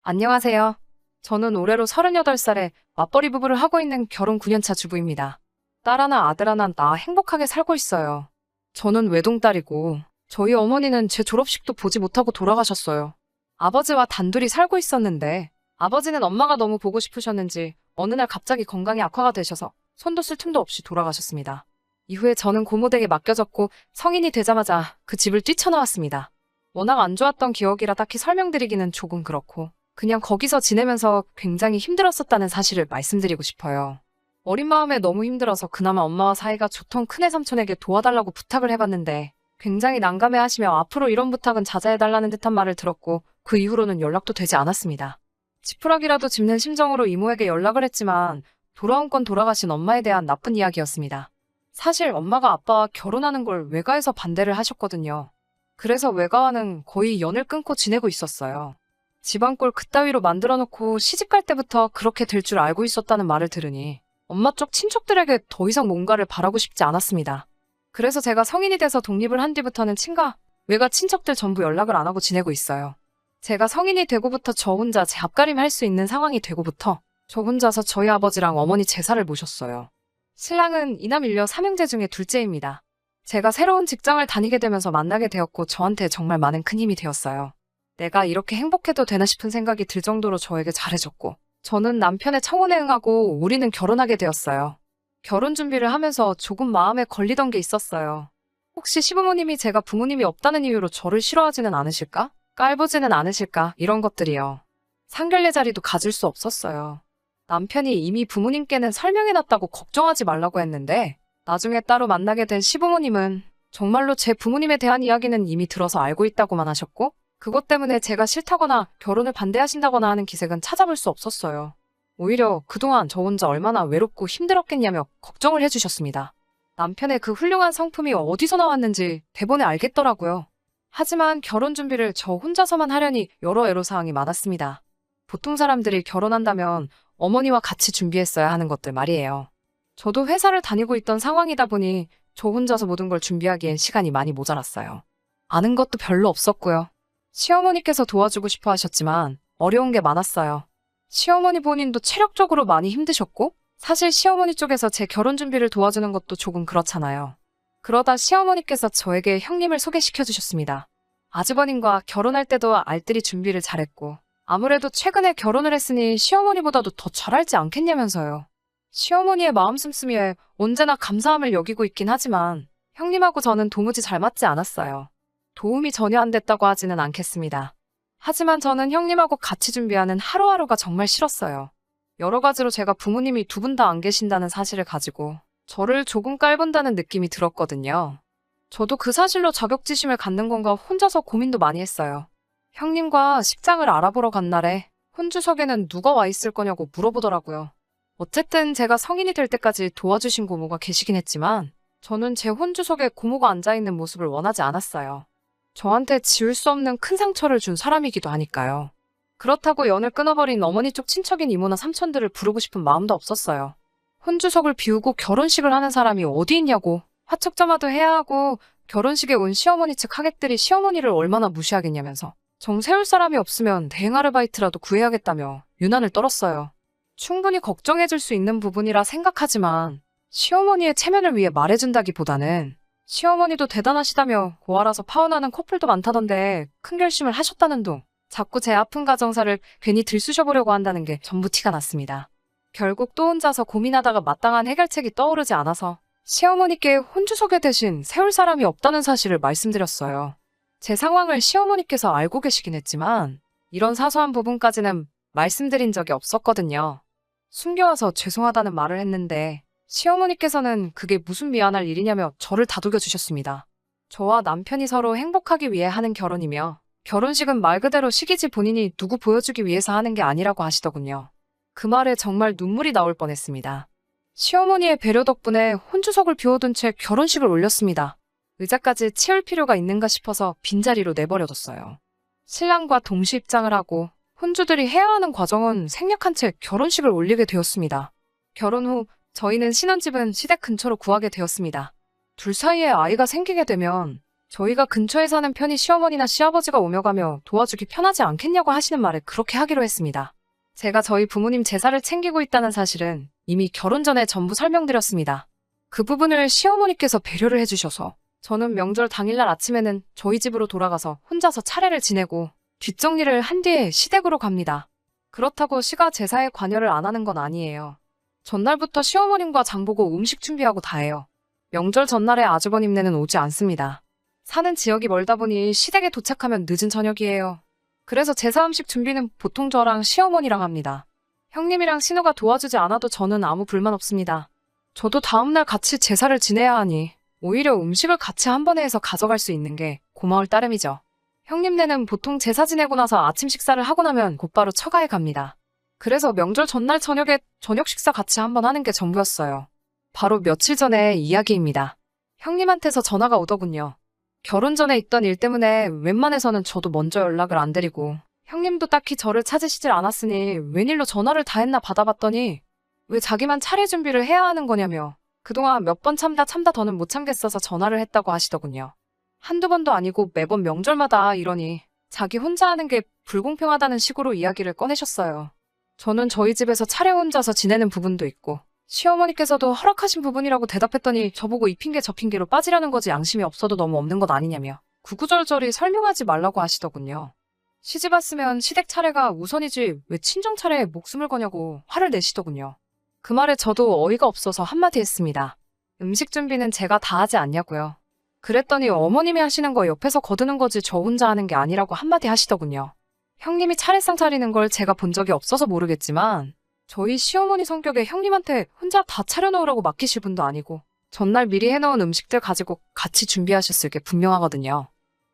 안녕하세요. 저는 올해로 38살에 맞벌이 부부를 하고 있는 결혼 9년차 주부입니다. 딸 하나, 아들 하나 낳아 행복하게 살고 있어요. 저는 외동딸이고, 저희 어머니는 제 졸업식도 보지 못하고 돌아가셨어요. 아버지와 단둘이 살고 있었는데, 아버지는 엄마가 너무 보고 싶으셨는지, 어느 날 갑자기 건강이 악화가 되셔서 손도 쓸 틈도 없이 돌아가셨습니다. 이후에 저는 고모댁에 맡겨졌고, 성인이 되자마자 그 집을 뛰쳐나왔습니다. 워낙 안 좋았던 기억이라 딱히 설명드리기는 조금 그렇고, 그냥 거기서 지내면서 굉장히 힘들었었다는 사실을 말씀드리고 싶어요. 어린 마음에 너무 힘들어서 그나마 엄마와 사이가 좋던 큰애 삼촌에게 도와달라고 부탁을 해봤는데 굉장히 난감해하시며 앞으로 이런 부탁은 자제해달라는 듯한 말을 들었고 그 이후로는 연락도 되지 않았습니다. 지푸라기라도 짚는 심정으로 이모에게 연락을 했지만 돌아온 건 돌아가신 엄마에 대한 나쁜 이야기였습니다. 사실 엄마가 아빠와 결혼하는 걸 외가에서 반대를 하셨거든요. 그래서 외가와는 거의 연을 끊고 지내고 있었어요. 집안꼴 그따위로 만들어놓고 시집갈 때부터 그렇게 될 줄 알고 있었다는 말을 들으니 엄마 쪽 친척들에게 더 이상 뭔가를 바라고 싶지 않았습니다. 그래서 제가 성인이 돼서 독립을 한 뒤부터는 친가, 외가 친척들 전부 연락을 안 하고 지내고 있어요. 제가 성인이 되고부터 저 혼자 제 앞가림 할 수 있는 상황이 되고부터 저 혼자서 저희 아버지랑 어머니 제사를 모셨어요. 신랑은 이남 일녀 삼형제 중에 둘째입니다. 제가 새로운 직장을 다니게 되면서 만나게 되었고 저한테 정말 많은 큰 힘이 되었어요. 내가 이렇게 행복해도 되나 싶은 생각이 들 정도로 저에게 잘해줬고 저는 남편의 청혼에 응하고 우리는 결혼하게 되었어요. 결혼 준비를 하면서 조금 마음에 걸리던 게 있었어요. 혹시 시부모님이 제가 부모님이 없다는 이유로 저를 싫어하지는 않으실까? 깔보지는 않으실까? 이런 것들이요. 상견례 자리도 가질 수 없었어요. 남편이 이미 부모님께는 설명해놨다고 걱정하지 말라고 했는데 나중에 따로 만나게 된 시부모님은 정말로 제 부모님에 대한 이야기는 이미 들어서 알고 있다고만 하셨고 그것 때문에 제가 싫다거나 결혼을 반대하신다거나 하는 기색은 찾아볼 수 없었어요. 오히려 그동안 저 혼자 얼마나 외롭고 힘들었겠냐며 걱정을 해주셨습니다. 남편의 그 훌륭한 성품이 어디서 나왔는지 대번에 알겠더라고요. 하지만 결혼 준비를 저 혼자서만 하려니 여러 애로사항이 많았습니다. 보통 사람들이 결혼한다면 어머니와 같이 준비했어야 하는 것들 말이에요. 저도 회사를 다니고 있던 상황이다 보니 저 혼자서 모든 걸 준비하기엔 시간이 많이 모자랐어요. 아는 것도 별로 없었고요. 시어머니께서 도와주고 싶어 하셨지만 어려운 게 많았어요. 시어머니 본인도 체력적으로 많이 힘드셨고 사실 시어머니 쪽에서 제 결혼 준비를 도와주는 것도 조금 그렇잖아요. 그러다 시어머니께서 저에게 형님을 소개시켜 주셨습니다. 아주버님과 결혼할 때도 알뜰히 준비를 잘했고 아무래도 최근에 결혼을 했으니 시어머니보다도 더 잘할지 않겠냐면서요. 시어머니의 마음 씀씀이에 언제나 감사함을 여기고 있긴 하지만 형님하고 저는 도무지 잘 맞지 않았어요. 도움이 전혀 안 됐다고 하지는 않겠습니다. 하지만 저는 형님하고 같이 준비하는 하루하루가 정말 싫었어요. 여러 가지로 제가 부모님이 두 분 다 안 계신다는 사실을 가지고 저를 조금 깔본다는 느낌이 들었거든요. 저도 그 사실로 자격지심을 갖는 건가 혼자서 고민도 많이 했어요. 형님과 식장을 알아보러 간 날에 혼주석에는 누가 와 있을 거냐고 물어보더라고요. 어쨌든 제가 성인이 될 때까지 도와주신 고모가 계시긴 했지만 저는 제 혼주석에 고모가 앉아있는 모습을 원하지 않았어요. 저한테 지울 수 없는 큰 상처를 준 사람이기도 하니까요. 그렇다고 연을 끊어버린 어머니 쪽 친척인 이모나 삼촌들을 부르고 싶은 마음도 없었어요. 혼주석을 비우고 결혼식을 하는 사람이 어디 있냐고 화촉점화도 해야 하고 결혼식에 온 시어머니 측 하객들이 시어머니를 얼마나 무시하겠냐면서 정 세울 사람이 없으면 대행 아르바이트라도 구해야겠다며 유난을 떨었어요. 충분히 걱정해줄 수 있는 부분이라 생각하지만 시어머니의 체면을 위해 말해준다기보다는 시어머니도 대단하시다며 고아라서 파혼하는 커플도 많다던데 큰 결심을 하셨다는 둥 자꾸 제 아픈 가정사를 괜히 들쑤셔보려고 한다는 게 전부 티가 났습니다. 결국 또 혼자서 고민하다가 마땅한 해결책이 떠오르지 않아서 시어머니께 혼주소개 대신 세울 사람이 없다는 사실을 말씀드렸어요. 제 상황을 시어머니께서 알고 계시긴 했지만 이런 사소한 부분까지는 말씀드린 적이 없었거든요. 숨겨와서 죄송하다는 말을 했는데 시어머니께서는 그게 무슨 미안할 일이냐며 저를 다독여 주셨습니다. 저와 남편이 서로 행복하기 위해 하는 결혼이며 결혼식은 말 그대로 식이지 본인이 누구 보여주기 위해서 하는 게 아니라고 하시더군요. 그 말에 정말 눈물이 나올 뻔했습니다. 시어머니의 배려 덕분에 혼주석을 비워둔 채 결혼식을 올렸습니다. 의자까지 치울 필요가 있는가 싶어서 빈자리로 내버려뒀어요. 신랑과 동시 입장을 하고 혼주들이 해야 하는 과정은 생략한 채 결혼식을 올리게 되었습니다. 결혼 후 저희는 신혼집은 시댁 근처로 구하게 되었습니다. 둘 사이에 아이가 생기게 되면 저희가 근처에 사는 편이 시어머니나 시아버지가 오며 가며 도와주기 편하지 않겠냐고 하시는 말에 그렇게 하기로 했습니다. 제가 저희 부모님 제사를 챙기고 있다는 사실은 이미 결혼 전에 전부 설명드렸습니다. 그 부분을 시어머니께서 배려를 해주셔서 저는 명절 당일날 아침에는 저희 집으로 돌아가서 혼자서 차례를 지내고 뒷정리를 한 뒤에 시댁으로 갑니다. 그렇다고 시가 제사에 관여를 안 하는 건 아니에요. 전날부터 시어머님과 장보고 음식 준비하고 다 해요. 명절 전날에 아주버님네는 오지 않습니다. 사는 지역이 멀다 보니 시댁에 도착하면 늦은 저녁이에요. 그래서 제사 음식 준비는 보통 저랑 시어머니랑 합니다. 형님이랑 신우가 도와주지 않아도 저는 아무 불만 없습니다. 저도 다음날 같이 제사를 지내야 하니 오히려 음식을 같이 한 번에 해서 가져갈 수 있는 게 고마울 따름이죠. 형님네는 보통 제사 지내고 나서 아침 식사를 하고 나면 곧바로 처가에 갑니다. 그래서 명절 전날 저녁에 저녁 식사 같이 한번 하는 게 전부였어요. 바로 며칠 전의 이야기입니다. 형님한테서 전화가 오더군요. 결혼 전에 있던 일 때문에 웬만해서는 저도 먼저 연락을 안 드리고 형님도 딱히 저를 찾으시질 않았으니 웬일로 전화를 다 했나 받아봤더니 왜 자기만 차례 준비를 해야 하는 거냐며 그동안 몇 번 참다 더는 못 참겠어서 전화를 했다고 하시더군요. 한두 번도 아니고 매번 명절마다 이러니 자기 혼자 하는 게 불공평하다는 식으로 이야기를 꺼내셨어요. 저는 저희 집에서 차례 혼자서 지내는 부분도 있고 시어머니께서도 허락하신 부분이라고 대답했더니 저보고 이 핑계 저 핑계로 빠지라는 거지 양심이 없어도 너무 없는 것 아니냐며 구구절절히 설명하지 말라고 하시더군요. 시집 왔으면 시댁 차례가 우선이지 왜 친정 차례에 목숨을 거냐고 화를 내시더군요. 그 말에 저도 어이가 없어서 한마디 했습니다. 음식 준비는 제가 다 하지 않냐고요. 그랬더니 어머님이 하시는 거 옆에서 거드는 거지 저 혼자 하는 게 아니라고 한마디 하시더군요. 형님이 차례상 차리는 걸 제가 본 적이 없어서 모르겠지만 저희 시어머니 성격에 형님한테 혼자 다 차려놓으라고 맡기실 분도 아니고 전날 미리 해놓은 음식들 가지고 같이 준비하셨을 게 분명하거든요.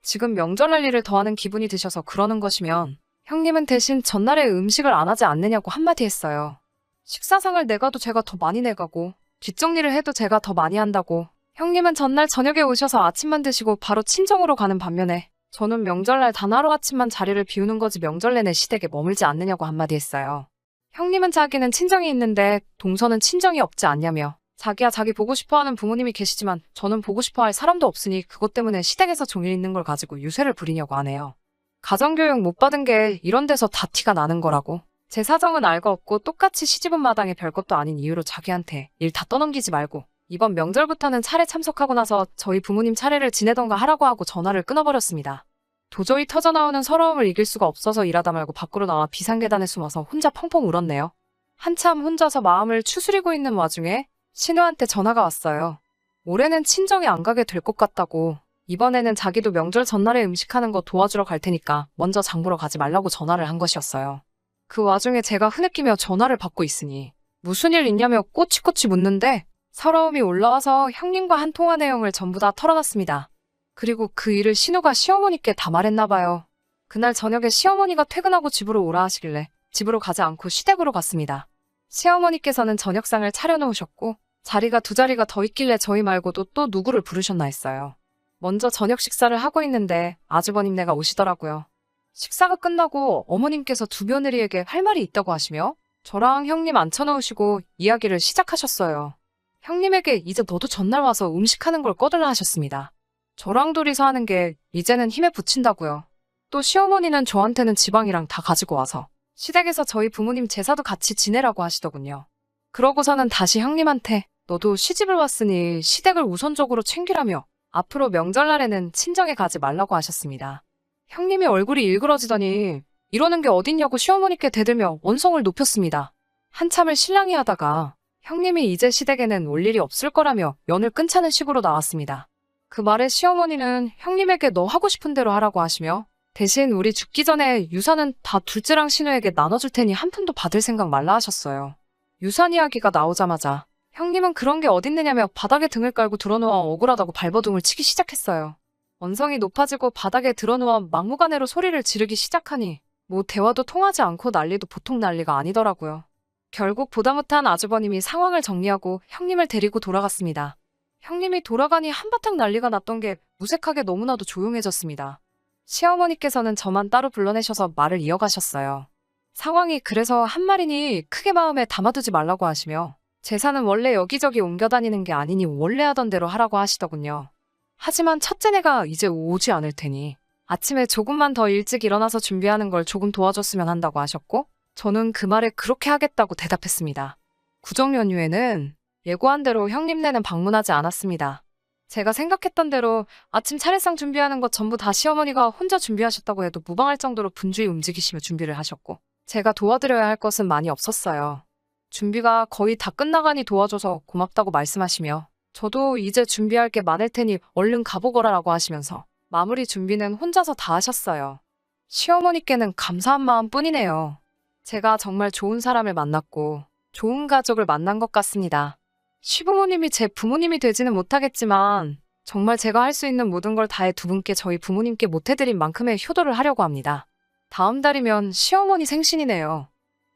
지금 명절날 일을 더하는 기분이 드셔서 그러는 것이면 형님은 대신 전날에 음식을 안 하지 않느냐고 한마디 했어요. 식사상을 내가도 제가 더 많이 내가고 뒷정리를 해도 제가 더 많이 한다고 형님은 전날 저녁에 오셔서 아침만 드시고 바로 친정으로 가는 반면에 저는 명절날 단 하루아침만 자리를 비우는 거지 명절 내내 시댁에 머물지 않느냐고 한마디 했어요. 형님은 자기는 친정이 있는데 동서는 친정이 없지 않냐며 자기야 자기 보고 싶어하는 부모님이 계시지만 저는 보고 싶어할 사람도 없으니 그것 때문에 시댁에서 종일 있는 걸 가지고 유세를 부리냐고 하네요. 가정교육 못 받은 게 이런 데서 다 티가 나는 거라고. 제 사정은 알고 없고 똑같이 시집온 마당에 별것도 아닌 이유로 자기한테 일 다 떠넘기지 말고 이번 명절부터는 차례 참석하고 나서 저희 부모님 차례를 지내던가 하라고 하고 전화를 끊어버렸습니다. 도저히 터져나오는 서러움을 이길 수가 없어서 일하다 말고 밖으로 나와 비상계단에 숨어서 혼자 펑펑 울었네요. 한참 혼자서 마음을 추스리고 있는 와중에 신우한테 전화가 왔어요. 올해는 친정에 안 가게 될 것 같다고. 이번에는 자기도 명절 전날에 음식하는 거 도와주러 갈 테니까 먼저 장 보러 가지 말라고 전화를 한 것이었어요. 그 와중에 제가 흐느끼며 전화를 받고 있으니 무슨 일 있냐며 꼬치꼬치 묻는데 서러움이 올라와서 형님과 한 통화 내용을 전부 다 털어놨습니다. 그리고 그 일을 신우가 시어머니께 다 말했나 봐요. 그날 저녁에 시어머니가 퇴근하고 집으로 오라 하시길래 집으로 가지 않고 시댁으로 갔습니다. 시어머니께서는 저녁상을 차려놓으셨고 자리가 두 자리가 더 있길래 저희 말고도 또 누구를 부르셨나 했어요. 먼저 저녁 식사를 하고 있는데 아주버님네가 오시더라고요. 식사가 끝나고 어머님께서 두 며느리에게 할 말이 있다고 하시며 저랑 형님 앉혀놓으시고 이야기를 시작하셨어요. 형님에게 이제 너도 전날 와서 음식하는 걸 꺼달라 하셨습니다. 저랑 둘이서 하는 게 이제는 힘에 부친다고요. 또 시어머니는 저한테는 지방이랑 다 가지고 와서 시댁에서 저희 부모님 제사도 같이 지내라고 하시더군요. 그러고서는 다시 형님한테 너도 시집을 왔으니 시댁을 우선적으로 챙기라며 앞으로 명절날에는 친정에 가지 말라고 하셨습니다. 형님이 얼굴이 일그러지더니 이러는 게 어딨냐고 시어머니께 대들며 원성을 높였습니다. 한참을 실랑이 하다가 형님이 이제 시댁에는 올 일이 없을 거라며 연을 끊자는 식으로 나왔습니다. 그 말에 시어머니는 형님에게 너 하고 싶은 대로 하라고 하시며 대신 우리 죽기 전에 유산은 다 둘째랑 신우에게 나눠줄 테니 한 푼도 받을 생각 말라 하셨어요. 유산 이야기가 나오자마자 형님은 그런 게 어딨느냐며 바닥에 등을 깔고 드러누워 억울하다고 발버둥을 치기 시작했어요. 언성이 높아지고 바닥에 드러누워 막무가내로 소리를 지르기 시작하니 뭐 대화도 통하지 않고 난리도 보통 난리가 아니더라고요. 결국 보다 못한 아주버님이 상황을 정리하고 형님을 데리고 돌아갔습니다. 형님이 돌아가니 한바탕 난리가 났던 게 무색하게 너무나도 조용해졌습니다. 시어머니께서는 저만 따로 불러내셔서 말을 이어가셨어요. 상황이 그래서 한 말이니 크게 마음에 담아두지 말라고 하시며 제사는 원래 여기저기 옮겨다니는 게 아니니 원래 하던 대로 하라고 하시더군요. 하지만 첫째네가 이제 오지 않을 테니 아침에 조금만 더 일찍 일어나서 준비하는 걸 조금 도와줬으면 한다고 하셨고, 저는 그 말에 그렇게 하겠다고 대답했습니다. 구정 연휴에는 예고한 대로 형님네는 방문하지 않았습니다. 제가 생각했던 대로 아침 차례상 준비하는 것 전부 다 시어머니가 혼자 준비하셨다고 해도 무방할 정도로 분주히 움직이시며 준비를 하셨고, 제가 도와드려야 할 것은 많이 없었어요. 준비가 거의 다 끝나가니 도와줘서 고맙다고 말씀하시며, 저도 이제 준비할 게 많을 테니 얼른 가보거라라고 하시면서 마무리 준비는 혼자서 다 하셨어요. 시어머니께는 감사한 마음뿐이네요. 제가 정말 좋은 사람을 만났고 좋은 가족을 만난 것 같습니다. 시부모님이 제 부모님이 되지는 못하겠지만 정말 제가 할 수 있는 모든 걸 다해 두 분께 저희 부모님께 못해드린 만큼의 효도를 하려고 합니다. 다음 달이면 시어머니 생신이네요.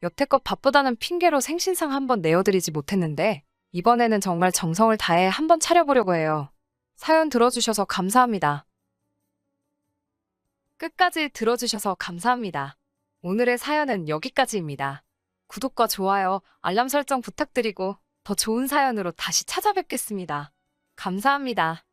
여태껏 바쁘다는 핑계로 생신상 한번 내어드리지 못했는데 이번에는 정말 정성을 다해 한번 차려보려고 해요. 사연 들어주셔서 감사합니다. 끝까지 들어주셔서 감사합니다. 오늘의 사연은 여기까지입니다. 구독과 좋아요, 알람 설정 부탁드리고 더 좋은 사연으로 다시 찾아뵙겠습니다. 감사합니다.